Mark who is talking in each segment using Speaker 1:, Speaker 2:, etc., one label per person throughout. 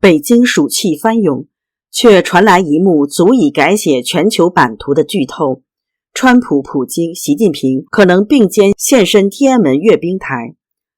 Speaker 1: 北京暑气翻涌，却传来一幕足以改写全球版图的剧透：川普、普京、习近平可能并肩现身天安门阅兵台。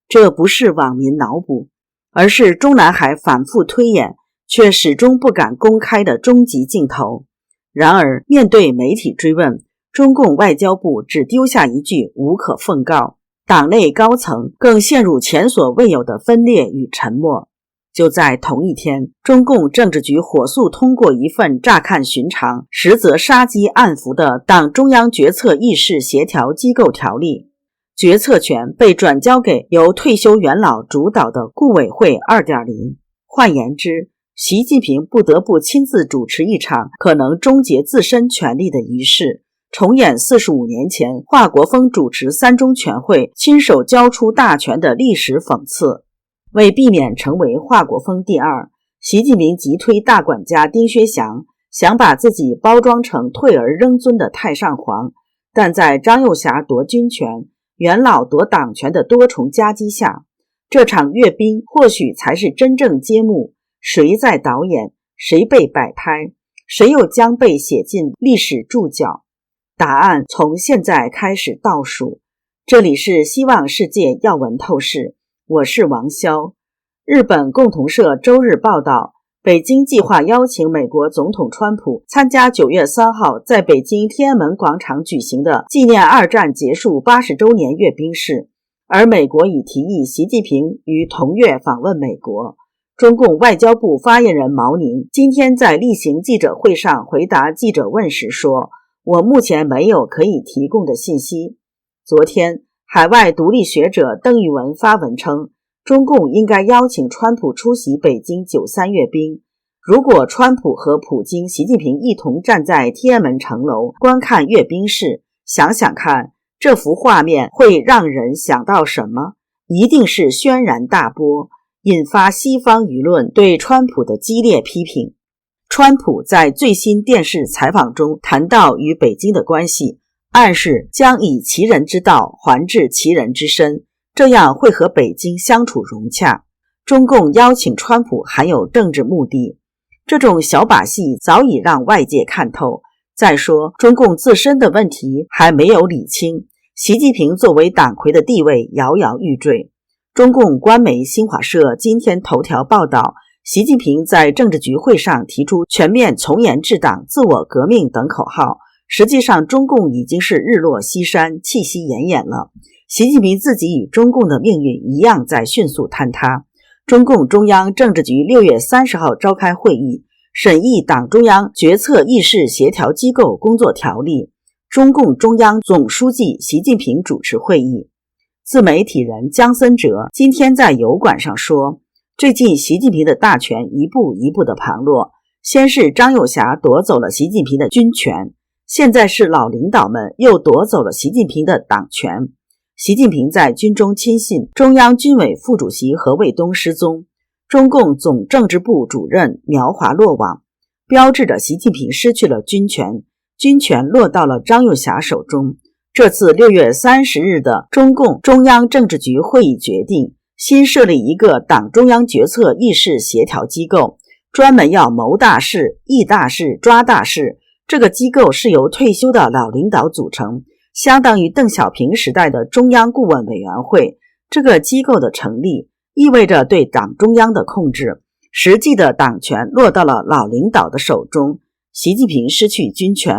Speaker 1: 这不是网民脑补，而是中南海反复推演却始终不敢公开的终极镜头。然而面对媒体追问，中共外交部只丢下一句无可奉告，党内高层更陷入前所未有的分裂与沉默。就在同一天，中共政治局火速通过一份乍看寻常，实则杀机暗伏的党中央决策议事协调机构条例，决策权被转交给由退休元老主导的顾委会 2.0。 换言之，习近平不得不亲自主持一场可能终结自身权力的仪式，重演45年前华国锋主持三中全会亲手交出大权的历史讽刺。为避免成为华国锋第二，习近平急推大管家丁薛祥，想把自己包装成退而仍尊的太上皇，但在张又侠夺军权、元老夺党权的多重夹击下，这场阅兵或许才是真正揭幕谁在导演，谁被摆拍，谁又将被写进历史注脚。答案从现在开始倒数。这里是希望世界要闻透视，我是王潇。日本共同社周日报道，北京计划邀请美国总统川普参加9月3号在北京天安门广场举行的纪念二战结束80周年阅兵式，而美国已提议习近平于同月访问美国。中共外交部发言人毛宁今天在例行记者会上回答记者问时说，我目前没有可以提供的信息。昨天，海外独立学者邓玉文发文称，中共应该邀请川普出席北京93阅兵。如果川普和普京、习近平一同站在天安门城楼观看阅兵式，想想看，这幅画面会让人想到什么？一定是轩然大波，引发西方舆论对川普的激烈批评。川普在最新电视采访中谈到与北京的关系，暗示将以其人之道还治其人之身，这样会和北京相处融洽。中共邀请川普含有政治目的，这种小把戏早已让外界看透。再说，中共自身的问题还没有理清，习近平作为党魁的地位摇摇欲坠。中共官媒新华社今天头条报道，习近平在政治局会上提出全面从严治党、自我革命等口号，实际上中共已经是日落西山，气息奄奄了。习近平自己与中共的命运一样在迅速坍塌。中共中央政治局6月30号召开会议，审议党中央决策议事协调机构工作条例，中共中央总书记习近平主持会议。自媒体人姜森哲今天在油管上说，最近习近平的大权一步一步的旁落，先是张又侠夺走了习近平的军权，现在是老领导们又夺走了习近平的党权。习近平在军中亲信中央军委副主席何卫东失踪，中共总政治部主任苗华落网，标志着习近平失去了军权，军权落到了张又侠手中。这次6月30日的中共中央政治局会议决定，新设立一个党中央决策议事协调机构，专门要谋大事、议大事、抓大事。这个机构是由退休的老领导组成，相当于邓小平时代的中央顾问委员会。这个机构的成立意味着对党中央的控制，实际的党权落到了老领导的手中。习近平失去军权，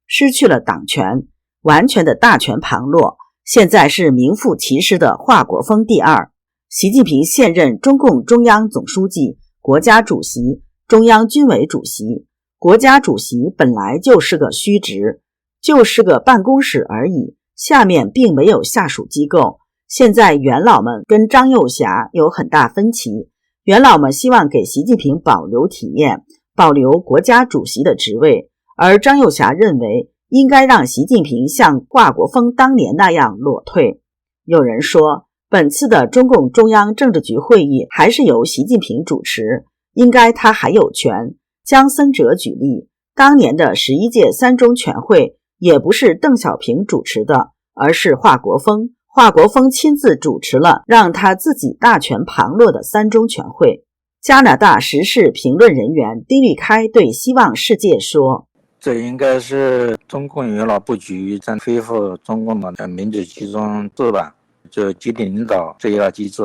Speaker 1: 失去了党权，完全的大权旁落，现在是名副其实的华国锋第二。习近平现任中共中央总书记、国家主席、中央军委主席。国家主席本来就是个虚职，就是个办公室而已，下面并没有下属机构。现在元老们跟张又侠有很大分歧，元老们希望给习近平保留体面，保留国家主席的职位，而张又侠认为应该让习近平像华国锋当年那样裸退。有人说，本次的中共中央政治局会议还是由习近平主持，应该他还有权。姜森哲举例，当年的11届三中全会也不是邓小平主持的，而是华国锋。华国锋亲自主持了让他自己大权旁落的三中全会。加拿大时事评论人员丁律开对希望世界说：
Speaker 2: 这应该是中共元老布局在恢复中共的民主集中制吧，就集体领导这一套机制。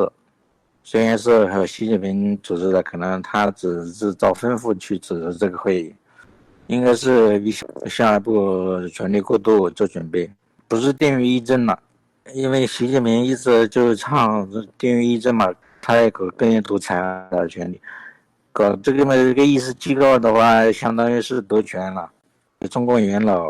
Speaker 2: 虽然是和习近平组织的，可能他只是照吩咐去组织这个会议，应该是为下一步权力过渡做准备，不是定于一政了。因为习近平一直就唱定于一政嘛，他也搞个人独裁的权利，搞这个议事机构的话，相当于是夺权了。中共元老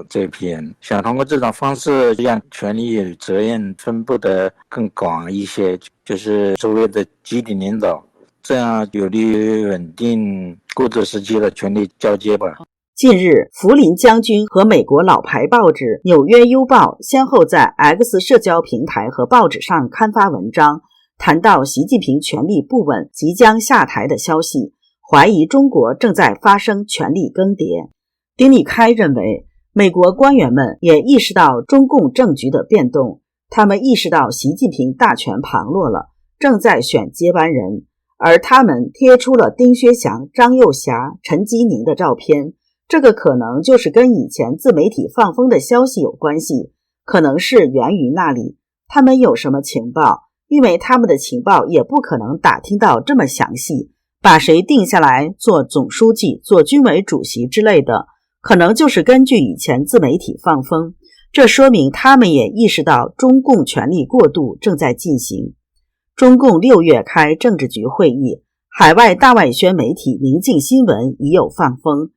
Speaker 2: 这批人想通过这种方式让权力与责任分布得更广一些，就是所谓的集体领导，这样有利于稳定过渡时期的权力交接吧。
Speaker 1: 近日，福林将军和美国老牌报纸《纽约邮报》先后在 X 社交平台和报纸上刊发文章，谈到习近平权力不稳即将下台的消息，怀疑中国正在发生权力更迭。丁律开认为，美国官员们也意识到中共政局的变动，他们意识到习近平大权旁落了，正在选接班人，而他们贴出了丁薛祥、张又侠、陈吉宁的照片，这个可能就是跟以前自媒体放风的消息有关系，可能是源于那里。他们有什么情报？因为他们的情报也不可能打听到这么详细，把谁定下来做总书记、做军委主席之类的，可能就是根据以前自媒体放风。这说明他们也意识到中共权力过渡正在进行。中共6月开政治局会议，海外大外宣媒体明镜新闻已有放风，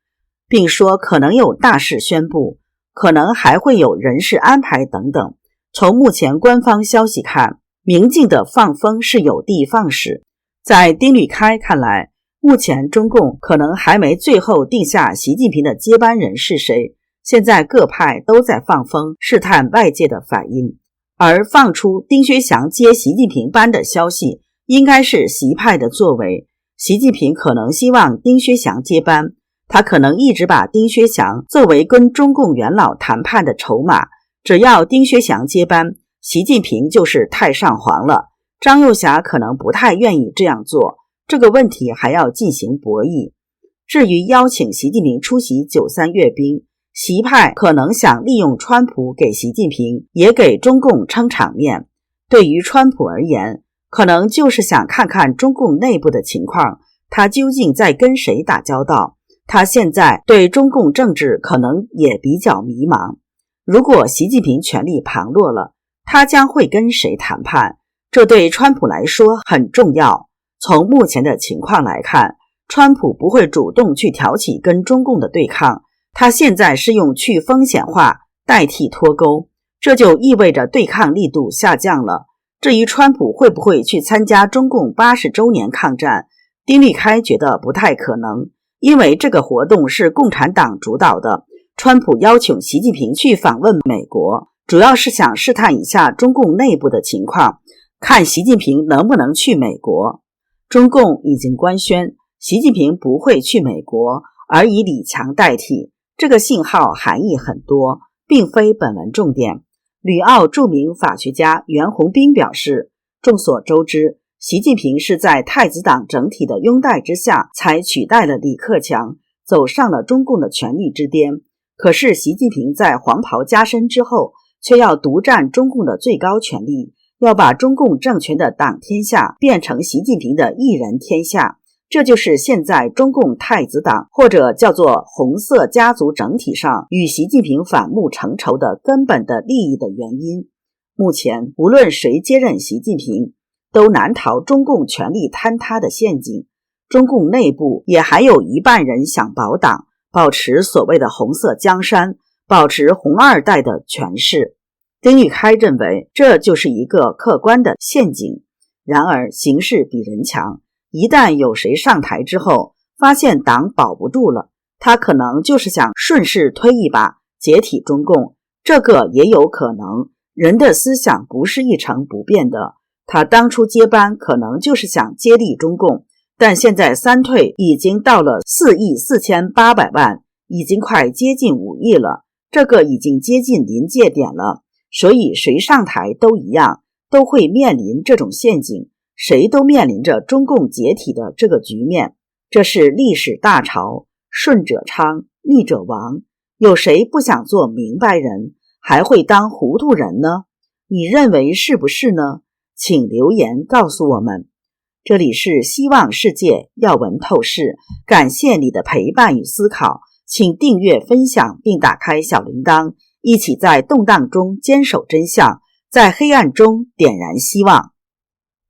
Speaker 1: 并说可能有大事宣布，可能还会有人事安排等等。从目前官方消息看，明镜的放风是有的放矢。在丁律开看来，目前中共可能还没最后定下习近平的接班人是谁，现在各派都在放风，试探外界的反应。而放出丁薛祥接习近平班的消息，应该是习派的作为。习近平可能希望丁薛祥接班，他可能一直把丁薛祥作为跟中共元老谈判的筹码，只要丁薛祥接班，习近平就是太上皇了。张又侠可能不太愿意这样做，这个问题还要进行博弈。至于邀请习近平出席93阅兵，习派可能想利用川普给习近平，也给中共撑场面。对于川普而言，可能就是想看看中共内部的情况，他究竟在跟谁打交道。他现在对中共政治可能也比较迷茫。如果习近平权力旁落了，他将会跟谁谈判？这对川普来说很重要。从目前的情况来看，川普不会主动去挑起跟中共的对抗，他现在是用去风险化代替脱钩，这就意味着对抗力度下降了。至于川普会不会去参加中共80周年抗战，丁律开觉得不太可能，因为这个活动是共产党主导的，川普邀请习近平去访问美国，主要是想试探一下中共内部的情况，看习近平能不能去美国。中共已经官宣习近平不会去美国，而以李强代替，这个信号含义很多，并非本文重点。旅澳著名法学家袁宏斌表示，众所周知，习近平是在太子党整体的拥戴之下才取代了李克强，走上了中共的权力之巅。可是习近平在黄袍加身之后，却要独占中共的最高权力，要把中共政权的党天下变成习近平的一人天下，这就是现在中共太子党或者叫做红色家族整体上与习近平反目成仇的根本的利益的原因。目前无论谁接任习近平，都难逃中共权力坍塌的陷阱。中共内部也还有一半人想保党，保持所谓的红色江山，保持红二代的权势。丁律开认为这就是一个客观的陷阱。然而形势比人强，一旦有谁上台之后发现党保不住了，他可能就是想顺势推一把解体中共，这个也有可能。人的思想不是一成不变的，他当初接班可能就是想接力中共，但现在三退已经到了4亿4800万，已经快接近5亿了，这个已经接近临界点了。所以谁上台都一样，都会面临这种陷阱，谁都面临着中共解体的这个局面。这是历史大潮，顺者昌，逆者亡，有谁不想做明白人，还会当糊涂人呢？你认为是不是呢？请留言告诉我们。这里是希望世界要闻透视，感谢你的陪伴与思考，请订阅分享并打开小铃铛，一起在动荡中坚守真相，在黑暗中点燃希望。